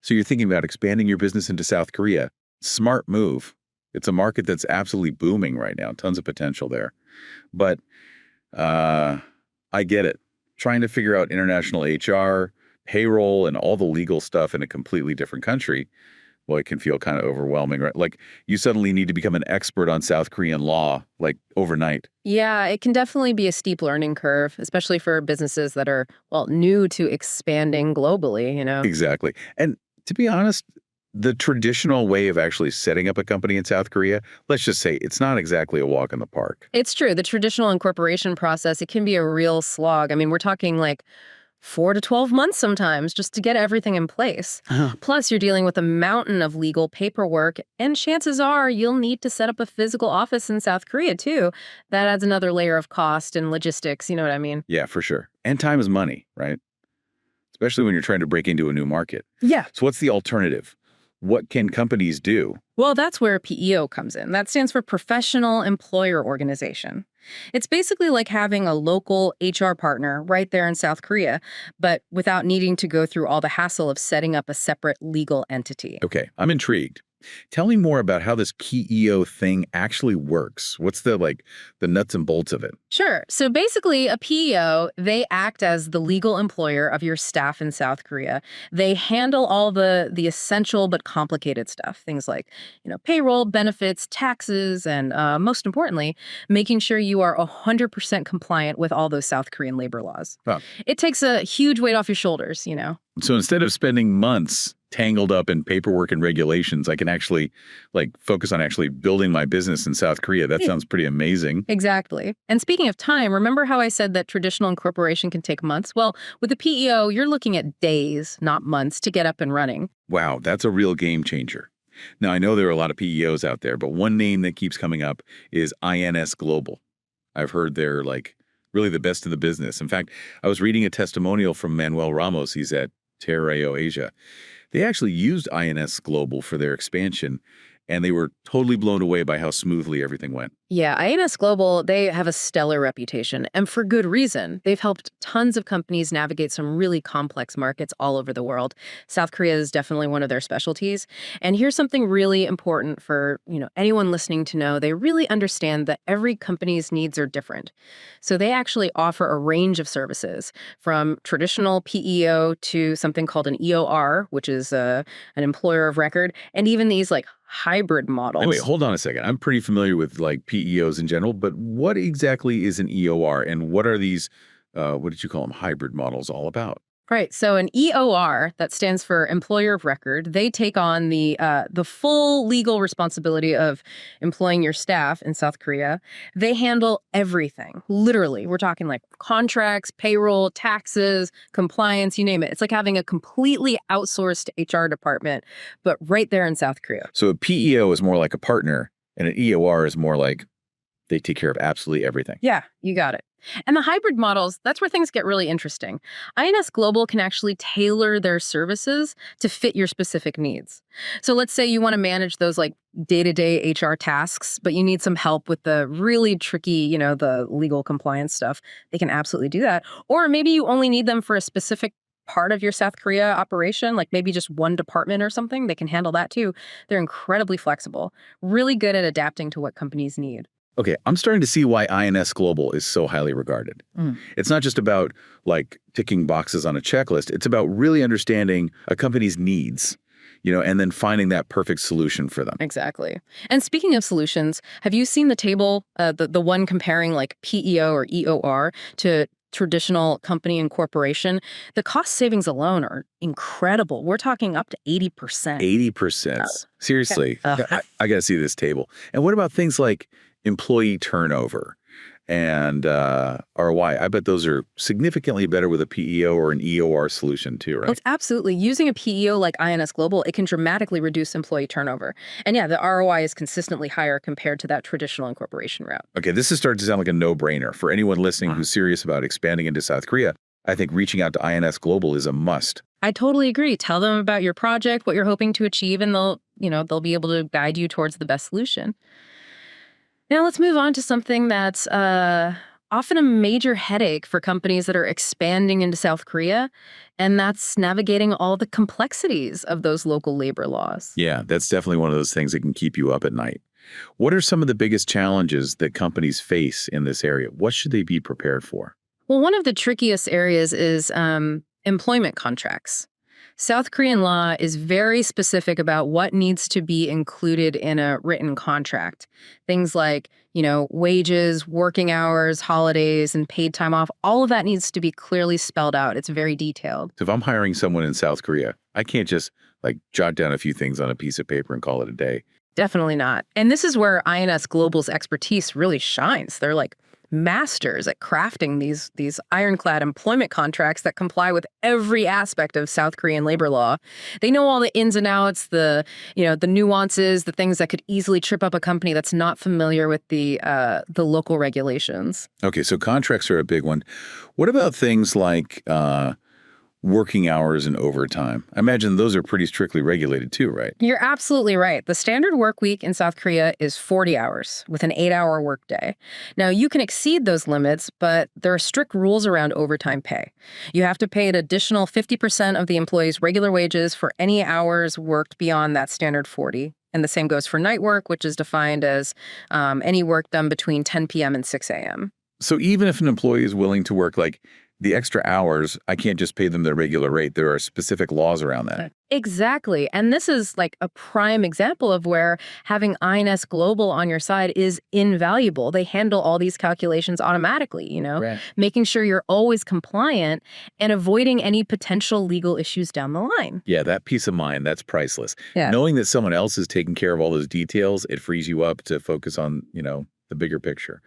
So you're thinking about expanding your business into South Korea. Smart move. It's a market that's absolutely booming right now. Tons of potential there. But I get it. Trying to figure out international HR, payroll, and all the legal stuff in a completely different country, well, it can feel kind of overwhelming, right? Like you suddenly need to become an expert on South Korean law, like overnight. Yeah, it can definitely be a steep learning curve, especially for businesses that are, well, new to expanding globally. Exactly. And to be honest, the traditional way of actually setting up a company in South Korea, let's just say it's not exactly a walk in the park. It's true. The traditional incorporation process, it can be a real slog. I mean, we're talking like 4 to 12 months sometimes just to get everything in place. Plus, you're dealing with a mountain of legal paperwork, and chances are you'll need to set up a physical office in South Korea, too. That adds another layer of cost and logistics, you know what I mean? Yeah, for sure. And time is money, right? Especially when you're trying to break into a new market. Yeah. So what's the alternative? What can companies do? Well, that's where PEO comes in. That stands for Professional Employer Organization. It's basically like having a local HR partner right there in South Korea, but without needing to go through all the hassle of setting up a separate legal entity. Okay, I'm intrigued. Tell me more about how this PEO thing actually works. What's the nuts and bolts of it? Sure. So basically, a PEO, they act as the legal employer of your staff in South Korea. They handle all the essential but complicated stuff, things like, payroll, benefits, taxes, and most importantly, making sure you are 100% compliant with all those South Korean labor laws. Huh. It takes a huge weight off your shoulders. So instead of spending months tangled up in paperwork and regulations, I can actually focus on actually building my business in South Korea. That sounds pretty amazing. Exactly. And speaking of time, remember how I said that traditional incorporation can take months? Well, with the PEO, you're looking at days, not months, to get up and running. Wow, that's a real game changer. Now, I know there are a lot of PEOs out there, but one name that keeps coming up is INS Global. I've heard they're really the best in the business. In fact, I was reading a testimonial from Manuel Ramos. He's at Terreo Asia. They actually used INS Global for their expansion, and they were totally blown away by how smoothly everything went. Yeah, INS Global, they have a stellar reputation, and for good reason. They've helped tons of companies navigate some really complex markets all over the world. South Korea is definitely one of their specialties. And here's something really important for, anyone listening to know. They really understand that every company's needs are different. So they actually offer a range of services, from traditional PEO to something called an EOR, which is an employer of record, and even these hybrid models. Wait, hold on a second. I'm pretty familiar with PEOs in general, but what exactly is an EOR, and what are these, what did you call them, hybrid models all about? Right. So an EOR, that stands for employer of record, they take on the full legal responsibility of employing your staff in South Korea. They handle everything. Literally, we're talking like contracts, payroll, taxes, compliance, you name it. It's like having a completely outsourced HR department, but right there in South Korea. So a PEO is more like a partner, and an EOR is more like they take care of absolutely everything. Yeah, you got it. And the hybrid models, that's where things get really interesting. INS Global can actually tailor their services to fit your specific needs. So let's say you want to manage those day-to-day HR tasks, but you need some help with the really tricky, the legal compliance stuff. They can absolutely do that. Or maybe you only need them for a specific part of your South Korea operation, like maybe just one department or something. They can handle that too. They're incredibly flexible, really good at adapting to what companies need. Okay, I'm starting to see why INS Global is so highly regarded. It's not just about ticking boxes on a checklist. It's about really understanding a company's needs, and then finding that perfect solution for them. Exactly. And speaking of solutions, have you seen the table, the one comparing PEO or EOR to traditional company and corporation? The cost savings alone are incredible. We're talking up to 80%. 80%. Seriously, I got to see this table. And what about things like employee turnover and ROI? I bet those are significantly better with a PEO or an EOR solution too, right? It's absolutely. Using a PEO like INS Global, it can dramatically reduce employee turnover. And yeah, the ROI is consistently higher compared to that traditional incorporation route. Okay, this is starting to sound like a no-brainer. For anyone listening who's serious about expanding into South Korea, I think reaching out to INS Global is a must. I totally agree. Tell them about your project, what you're hoping to achieve, and they'll be able to guide you towards the best solution. Now let's move on to something that's often a major headache for companies that are expanding into South Korea, and that's navigating all the complexities of those local labor laws. Yeah, that's definitely one of those things that can keep you up at night. What are some of the biggest challenges that companies face in this area? What should they be prepared for? Well, one of the trickiest areas is employment contracts. South Korean law is very specific about what needs to be included in a written contract. Things like, wages, working hours, holidays, and paid time off, all of that needs to be clearly spelled out. It's very detailed. So if I'm hiring someone in South Korea, I can't just jot down a few things on a piece of paper and call it a day. Definitely not. And this is where INS Global's expertise really shines. They're like masters at crafting these ironclad employment contracts that comply with every aspect of South Korean labor law. They know all the ins and outs, the nuances, the things that could easily trip up a company that's not familiar with the local regulations. Okay, so contracts are a big one. What about things like working hours and overtime? I imagine those are pretty strictly regulated too, right? You're absolutely right. The standard work week in South Korea is 40 hours with an 8-hour workday. Now, you can exceed those limits, but there are strict rules around overtime pay. You have to pay an additional 50% of the employee's regular wages for any hours worked beyond that standard 40. And the same goes for night work, which is defined as any work done between 10 p.m. and 6 a.m. So even if an employee is willing to work the extra hours, I can't just pay them their regular rate. There are specific laws around that. Exactly. And this is like a prime example of where having INS Global on your side is invaluable. They handle all these calculations automatically, Right. making sure you're always compliant and avoiding any potential legal issues down the line. Yeah, that peace of mind, that's priceless. Yeah. Knowing that someone else is taking care of all those details, it frees you up to focus on, the bigger picture.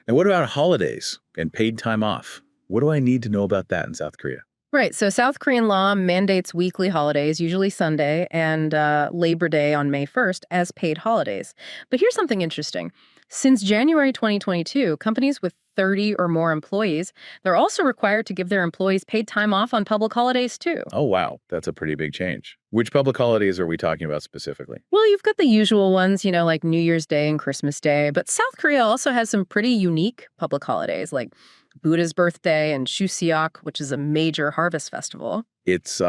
And what about holidays and paid time off? What do I need to know about that in South Korea? Right. So South Korean law mandates weekly holidays, usually Sunday, and Labor Day on May 1st as paid holidays. But here's something interesting. Since January 2022, companies with 30 or more employees, they're also required to give their employees paid time off on public holidays, too. Oh, wow. That's a pretty big change. Which public holidays are we talking about specifically? Well, you've got the usual ones, like New Year's Day and Christmas Day. But South Korea also has some pretty unique public holidays, like Buddha's birthday and Chuseok, which is a major harvest festival. It's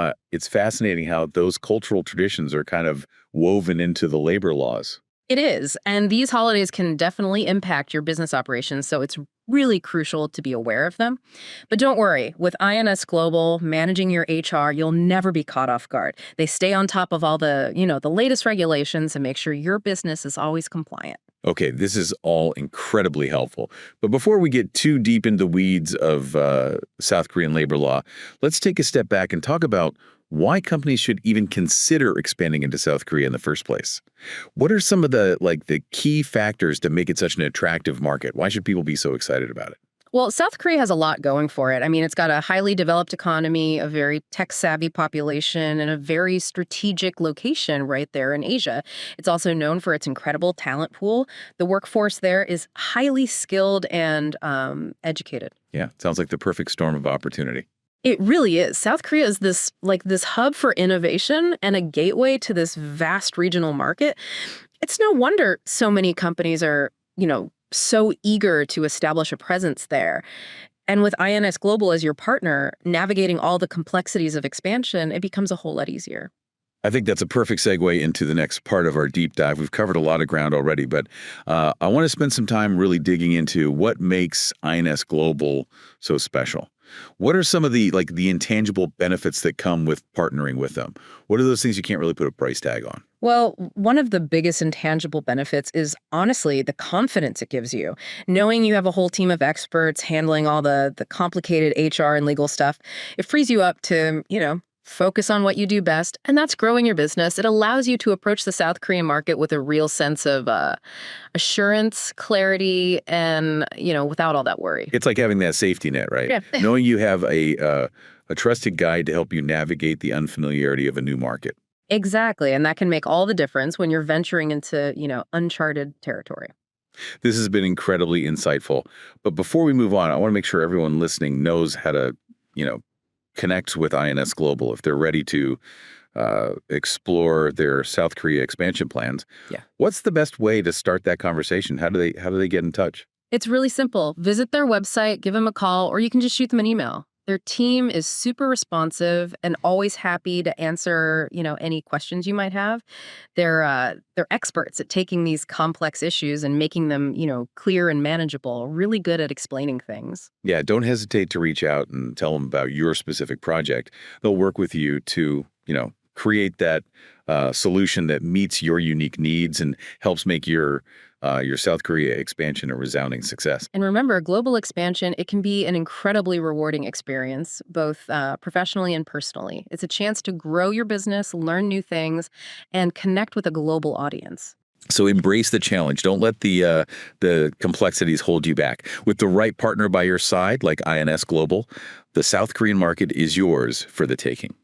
fascinating how those cultural traditions are kind of woven into the labor laws. It is. And these holidays can definitely impact your business operations. So it's really crucial to be aware of them. But don't worry, with INS Global managing your HR, you'll never be caught off guard. They stay on top of all the latest regulations and make sure your business is always compliant. Okay, this is all incredibly helpful. But before we get too deep into the weeds of South Korean labor law, let's take a step back and talk about why companies should even consider expanding into South Korea in the first place. What are some of the key factors to make it such an attractive market? Why should people be so excited about it? Well, South Korea has a lot going for it. I mean, it's got a highly developed economy, a very tech-savvy population, and a very strategic location right there in Asia. It's also known for its incredible talent pool. The workforce there is highly skilled and educated. Yeah, sounds like the perfect storm of opportunity. It really is. South Korea is this hub for innovation and a gateway to this vast regional market. It's no wonder so many companies are, so eager to establish a presence there. And with INS Global as your partner, navigating all the complexities of expansion, it becomes a whole lot easier. I think that's a perfect segue into the next part of our deep dive. We've covered a lot of ground already, but I want to spend some time really digging into what makes INS Global so special. What are some of the intangible benefits that come with partnering with them? What are those things you can't really put a price tag on? Well, one of the biggest intangible benefits is honestly the confidence it gives you. Knowing you have a whole team of experts handling all the complicated HR and legal stuff, it frees you up to, focus on what you do best, and that's growing your business. It allows you to approach the South Korean market with a real sense of assurance, clarity, and, without all that worry. It's like having that safety net, right? Yeah. Knowing you have a trusted guide to help you navigate the unfamiliarity of a new market. Exactly, and that can make all the difference when you're venturing into, uncharted territory. This has been incredibly insightful. But before we move on, I want to make sure everyone listening knows how to, connect with INS Global if they're ready to explore their South Korea expansion plans. Yeah. What's the best way to start that conversation? How do they get in touch? It's really simple. Visit their website, give them a call, or you can just shoot them an email. Their team is super responsive and always happy to answer, any questions you might have. They're experts at taking these complex issues and making them, clear and manageable. Really good at explaining things. Yeah, don't hesitate to reach out and tell them about your specific project. They'll work with you to, create that solution that meets your unique needs and helps make your South Korea expansion a resounding success. And remember, global expansion, it can be an incredibly rewarding experience, both professionally and personally. It's a chance to grow your business, learn new things, and connect with a global audience. So embrace the challenge. Don't let the complexities hold you back. With the right partner by your side, like INS Global, the South Korean market is yours for the taking.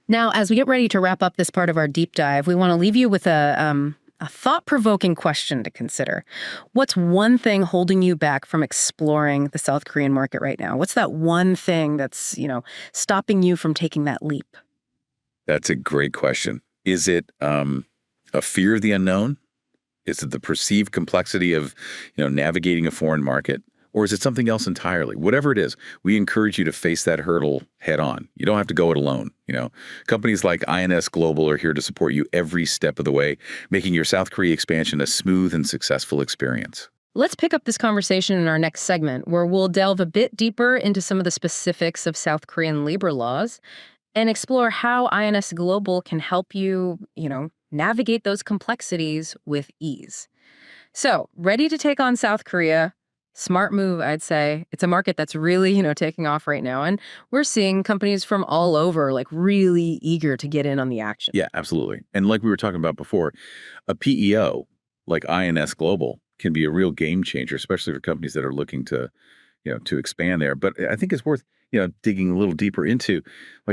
Now, as we get ready to wrap up this part of our deep dive, we want to leave you with a thought-provoking question to consider. What's one thing holding you back from exploring the South Korean market right now? What's that one thing that's, stopping you from taking that leap? That's a great question. Is it a fear of the unknown? Is it the perceived complexity of, navigating a foreign market? Or is it something else entirely? Whatever it is, we encourage you to face that hurdle head on. You don't have to go it alone. Companies like INS Global are here to support you every step of the way, making your South Korea expansion a smooth and successful experience. Let's pick up this conversation in our next segment, where we'll delve a bit deeper into some of the specifics of South Korean labor laws and explore how INS Global can help you, navigate those complexities with ease. So, ready to take on South Korea? Smart move, I'd say. It's a market that's really, taking off right now. And we're seeing companies from all over, really eager to get in on the action. Yeah, absolutely. And like we were talking about before, a PEO like INS Global can be a real game changer, especially for companies that are looking to expand there. But I think it's worth, digging a little deeper into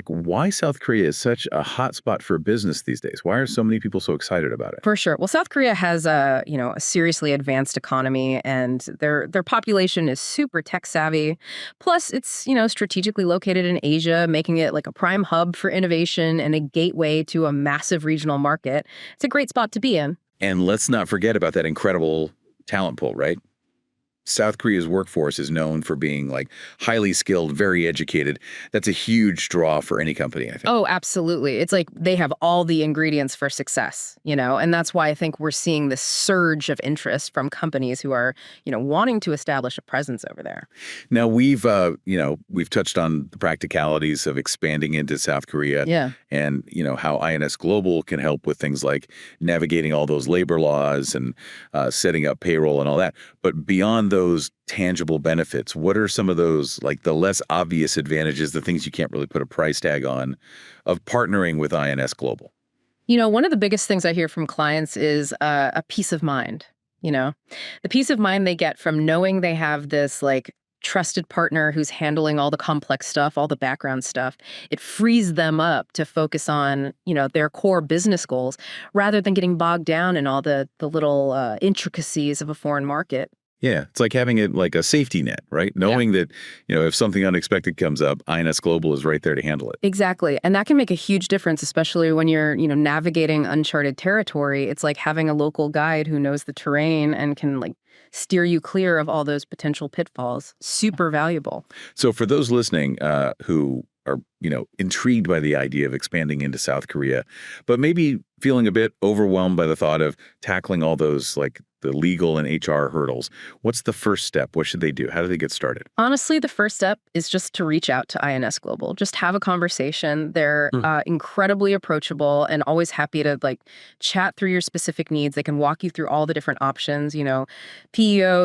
why South Korea is such a hot spot for business these days. Why are so many people so excited about it? For sure. Well, South Korea has a seriously advanced economy, and their population is super tech savvy. Plus, it's, strategically located in Asia, making it like a prime hub for innovation and a gateway to a massive regional market. It's a great spot to be in. And let's not forget about that incredible talent pool, right? South Korea's workforce is known for being highly skilled, very educated. That's a huge draw for any company, I think. Oh, absolutely. It's like they have all the ingredients for success, and that's why I think we're seeing this surge of interest from companies who are, wanting to establish a presence over there. Now we've touched on the practicalities of expanding into South Korea. Yeah. And, how INS Global can help with things like navigating all those labor laws and setting up payroll and all that. But beyond those tangible benefits, what are some of those, the less obvious advantages, the things you can't really put a price tag on, of partnering with INS Global? One of the biggest things I hear from clients is a peace of mind. The peace of mind they get from knowing they have this trusted partner who's handling all the complex stuff, all the background stuff. It frees them up to focus on, their core business goals rather than getting bogged down in all the little intricacies of a foreign market. Yeah, it's like having it like a safety net, right? Knowing that, if something unexpected comes up, INS Global is right there to handle it. Exactly. And that can make a huge difference, especially when you're, navigating uncharted territory. It's like having a local guide who knows the terrain and can steer you clear of all those potential pitfalls. Super valuable. So for those listening who are, intrigued by the idea of expanding into South Korea, but maybe feeling a bit overwhelmed by the thought of tackling all those the legal and HR hurdles, what's the first step? What should they do? How do they get started? Honestly, the first step is just to reach out to INS Global. Just have a conversation. They're incredibly approachable and always happy to chat through your specific needs. They can walk you through all the different options, PEO,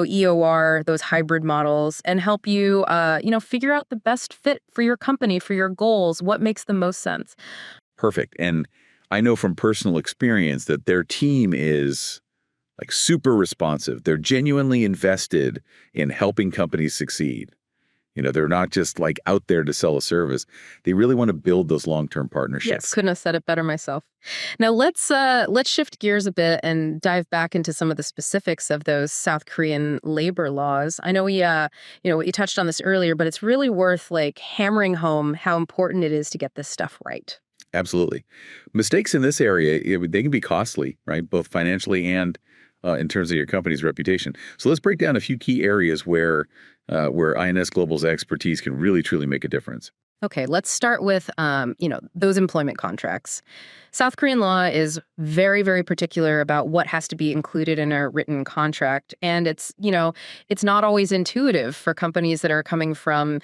EOR, those hybrid models, and help you, figure out the best fit for your company, for your goals, what makes the most sense. Perfect. And I know from personal experience that their team is super responsive. They're genuinely invested in helping companies succeed. They're not just out there to sell a service. They really want to build those long-term partnerships. Yes, couldn't have said it better myself. Now let's shift gears a bit and dive back into some of the specifics of those South Korean labor laws. I know we touched on this earlier, but it's really worth hammering home how important it is to get this stuff right. Absolutely. Mistakes in this area, they can be costly, right? Both financially and in terms of your company's reputation. So let's break down a few key areas where INS Global's expertise can really truly make a difference. Okay, let's start with, those employment contracts. South Korean law is very, very particular about what has to be included in a written contract. And it's not always intuitive for companies that are coming from,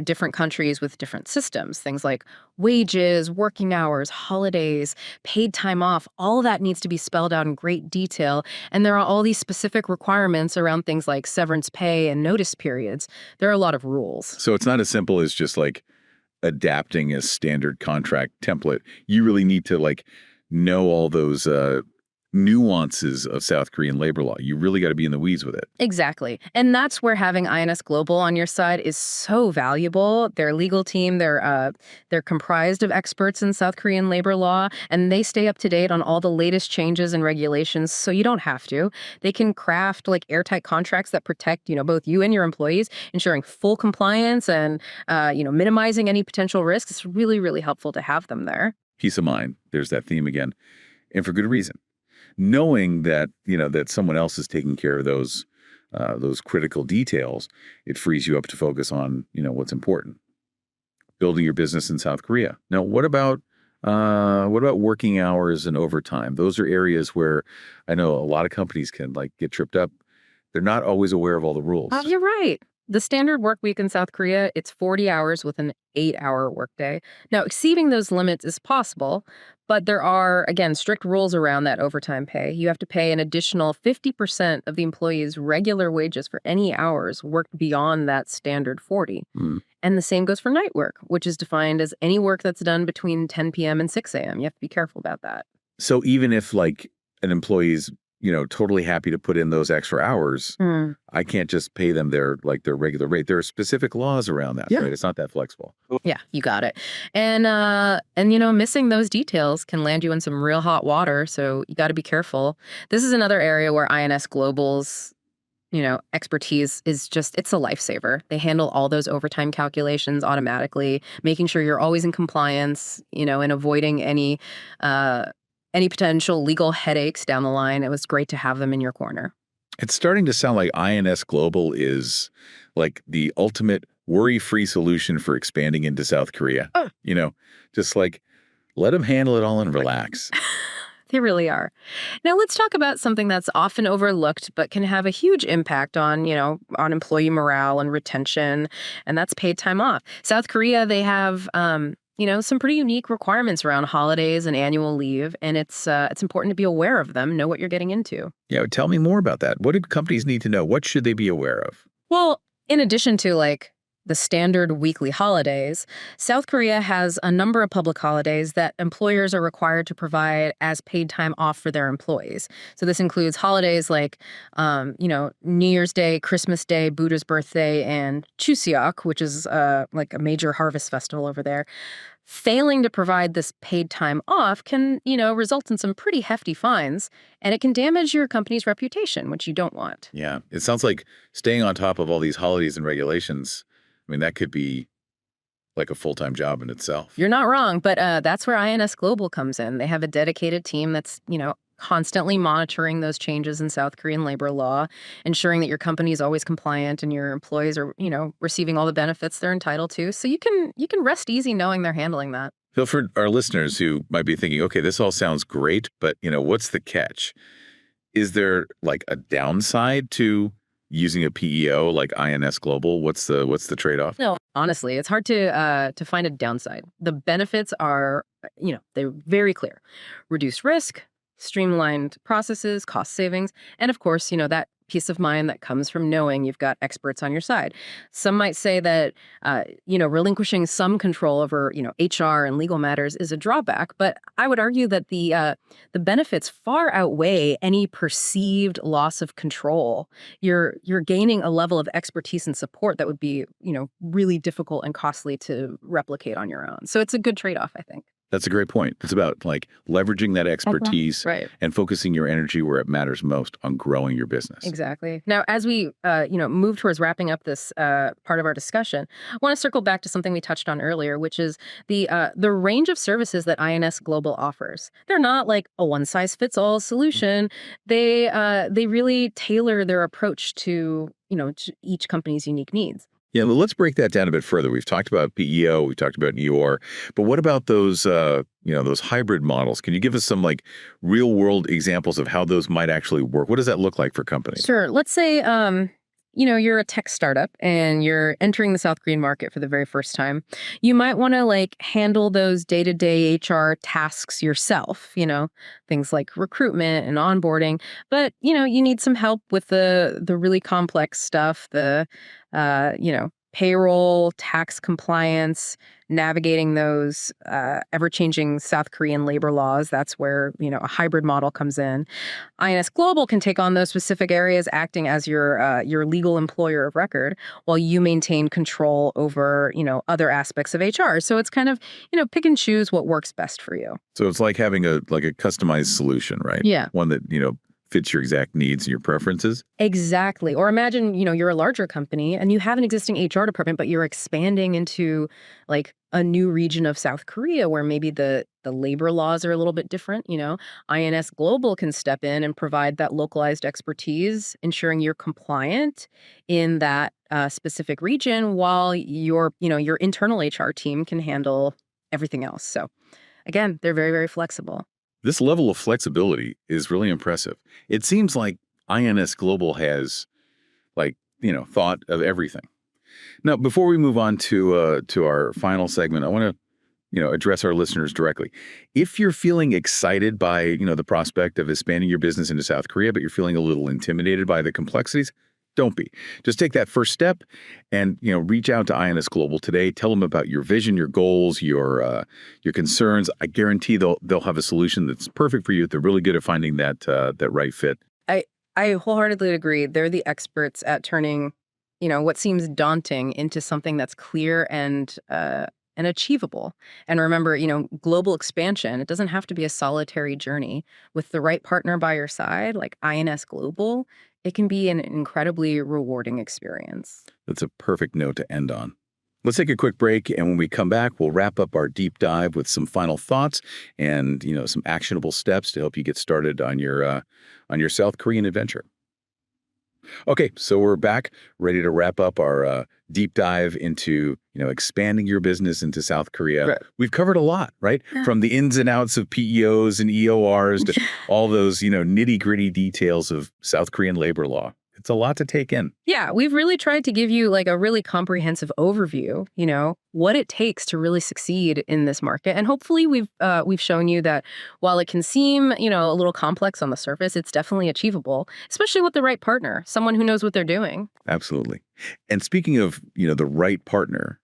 different countries with different systems. Things like wages, working hours, holidays, paid time off, all of that needs to be spelled out in great detail. And there are all these specific requirements around things like severance pay and notice periods. There are a lot of rules. So it's not as simple as just like adapting a standard contract template. You really need to know all those nuances of South Korean labor law. You really got to be in the weeds with it. Exactly. And that's where having INS Global on your side is so valuable. Their legal team, they're comprised of experts in South Korean labor law, and they stay up to date on all the latest changes and regulations, so you don't have to. They can craft airtight contracts that protect, both you and your employees, ensuring full compliance and minimizing any potential risks. It's really, really helpful to have them there. Peace of mind. There's that theme again. And for good reason. Knowing that, that someone else is taking care of those critical details, it frees you up to focus on, what's important. Building your business in South Korea. Now, what about working hours and overtime? Those are areas where I know a lot of companies can get tripped up. They're not always aware of all the rules. You're right. The standard work week in South Korea, it's 40 hours with an 8-hour workday. Now, exceeding those limits is possible, but there are, again, strict rules around that overtime pay. You have to pay an additional 50% of the employee's regular wages for any hours worked beyond that standard 40. And the same goes for night work, which is defined as any work that's done between 10 p.m. and 6 a.m. You have to be careful about that. So even if an employee's totally happy to put in those extra hours, I can't just pay them their regular rate. There are specific laws around that, right? It's not that flexible. Yeah, you got it. And missing those details can land you in some real hot water, so you got to be careful. This is another area where INS Global's expertise is it's a lifesaver. They handle all those overtime calculations automatically, making sure you're always in compliance, and avoiding any potential legal headaches down the line. It was great to have them in your corner. It's starting to sound like INS Global is the ultimate worry-free solution for expanding into South Korea. Just let them handle it all and relax. They really are. Now let's talk about something that's often overlooked but can have a huge impact on employee morale and retention, and that's paid time off. South Korea, they have some pretty unique requirements around holidays and annual leave, and it's important to be aware of them, know what you're getting into. Yeah, tell me more about that. What do companies need to know? What should they be aware of? Well, in addition to the standard weekly holidays, South Korea has a number of public holidays that employers are required to provide as paid time off for their employees. So this includes holidays like, New Year's Day, Christmas Day, Buddha's birthday, and Chuseok, which is a major harvest festival over there. Failing to provide this paid time off can, result in some pretty hefty fines, and it can damage your company's reputation, which you don't want. Yeah, it sounds like staying on top of all these holidays and regulations, that could be like a full-time job in itself. You're not wrong, but that's where INS Global comes in. They have a dedicated team that's, constantly monitoring those changes in South Korean labor law, ensuring that your company is always compliant and your employees are, receiving all the benefits they're entitled to. So you can rest easy knowing they're handling that. Phil, for our listeners who might be thinking, okay, this all sounds great, but, what's the catch? Is there a downside to using a PEO like INS Global? What's the trade-off? No, honestly, it's hard to find a downside. The benefits are, they're very clear. Reduced risk, streamlined processes, cost savings, and of course, that peace of mind that comes from knowing you've got experts on your side. Some might say that, relinquishing some control over, HR and legal matters is a drawback, but I would argue that the benefits far outweigh any perceived loss of control. You're gaining a level of expertise and support that would be, really difficult and costly to replicate on your own. So it's a good trade-off, I think. That's a great point. It's about like leveraging that expertise Right. and focusing your energy where it matters most on growing your business. Exactly. Now, as we, move towards wrapping up this part of our discussion, I want to circle back to something we touched on earlier, which is the range of services that INS Global offers. They're not like a one size fits all solution. They really tailor their approach to each company's unique needs. Yeah, well, let's break that down a bit further. We've talked about PEO, we've talked about EOR, but what about those, those hybrid models? Can you give us some like real world examples of how those might actually work? What does that look like for companies? Sure. Let's say, you're a tech startup and you're entering the South Korean market for the very first time. You might want to like handle those day-to-day HR tasks yourself, things like recruitment and onboarding. But, you need some help with the really complex stuff, payroll, tax compliance, navigating those ever-changing South Korean labor laws. That's where, a hybrid model comes in. INS Global can take on those specific areas, acting as your legal employer of record, while you maintain control over, other aspects of HR. So it's kind of, pick and choose what works best for you. So it's like having a customized solution, right? Yeah. One that, fits your exact needs and your preferences. Exactly. Or imagine, you're a larger company and you have an existing HR department, but you're expanding into like a new region of South Korea where maybe the labor laws are a little bit different. INS Global can step in and provide that localized expertise, ensuring you're compliant in that specific region, while your internal HR team can handle everything else. So again, they're very, very flexible. This level of flexibility is really impressive. It seems like INS Global has thought of everything. Now, before we move on to our final segment, I want to address our listeners directly. If you're feeling excited by the prospect of expanding your business into South Korea, but you're feeling a little intimidated by the complexities, don't be. Just take that first step and reach out to INS Global today. Tell them about your vision, your goals, your concerns. I guarantee they'll have a solution that's perfect for you. They're really good at finding that right fit. I wholeheartely agree. They're the experts at turning what seems daunting into something that's clear and achievable. And remember, global expansion, it doesn't have to be a solitary journey. With the right partner by your side, like INS Global, it can be an incredibly rewarding experience. That's a perfect note to end on. Let's take a quick break, and when we come back, we'll wrap up our deep dive with some final thoughts and some actionable steps to help you get started on your South Korean adventure. Okay, so we're back, ready to wrap up our deep dive into expanding your business into South Korea. Right. We've covered a lot, right? Yeah. From the ins and outs of PEOs and EORs to all those nitty gritty details of South Korean labor law. It's a lot to take in. Yeah, we've really tried to give you like a really comprehensive overview, what it takes to really succeed in this market. And hopefully we've shown you that while it can seem, a little complex on the surface, it's definitely achievable, especially with the right partner, someone who knows what they're doing. Absolutely. And speaking of, the right partner,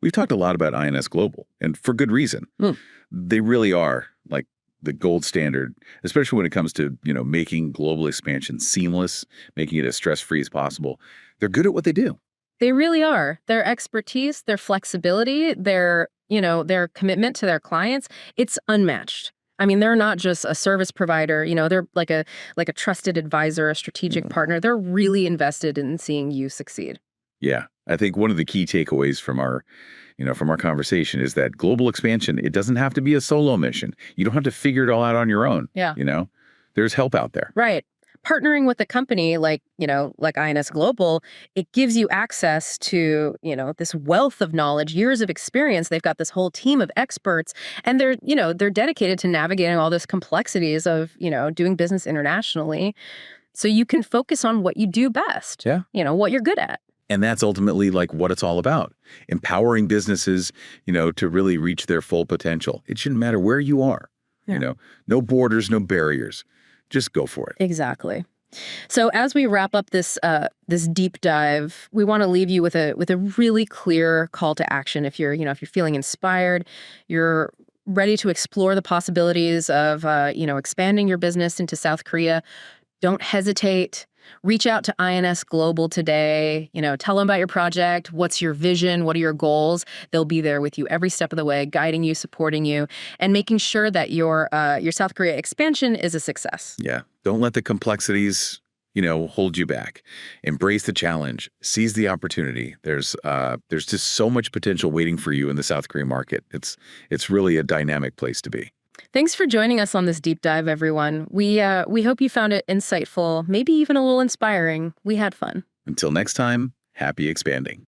we've talked a lot about INS Global, and for good reason. They really are like the gold standard, especially when it comes to, making global expansion seamless, making it as stress-free as possible. They're good at what they do. They really are. Their expertise, their flexibility, their commitment to their clients, it's unmatched. I mean, they're not just a service provider, they're like a trusted advisor, a strategic partner. They're really invested in seeing you succeed. Yeah. I think one of the key takeaways from our conversation is that global expansion, it doesn't have to be a solo mission. You don't have to figure it all out on your own. Yeah. There's help out there. Right. Partnering with a company like INS Global, it gives you access to, this wealth of knowledge, years of experience. They've got this whole team of experts, and they're dedicated to navigating all those complexities of, doing business internationally. So you can focus on what you do best. Yeah. What you're good at. And that's ultimately like what it's all about. Empowering businesses, to really reach their full potential. It shouldn't matter where you are, no borders, no barriers. Just go for it. Exactly. So as we wrap up this deep dive, we want to leave you with a really clear call to action. If you're feeling inspired, you're ready to explore the possibilities of expanding your business into South Korea, don't hesitate. Reach out to INS Global today. Tell them about your project. What's your vision? What are your goals? They'll be there with you every step of the way, guiding you, supporting you, and making sure that your South Korea expansion is a success. Yeah. Don't let the complexities, hold you back. Embrace the challenge. Seize the opportunity. There's just so much potential waiting for you in the South Korean market. It's really a dynamic place to be. Thanks for joining us on this deep dive, everyone. We hope you found it insightful, maybe even a little inspiring. We had fun. Until next time, happy expanding.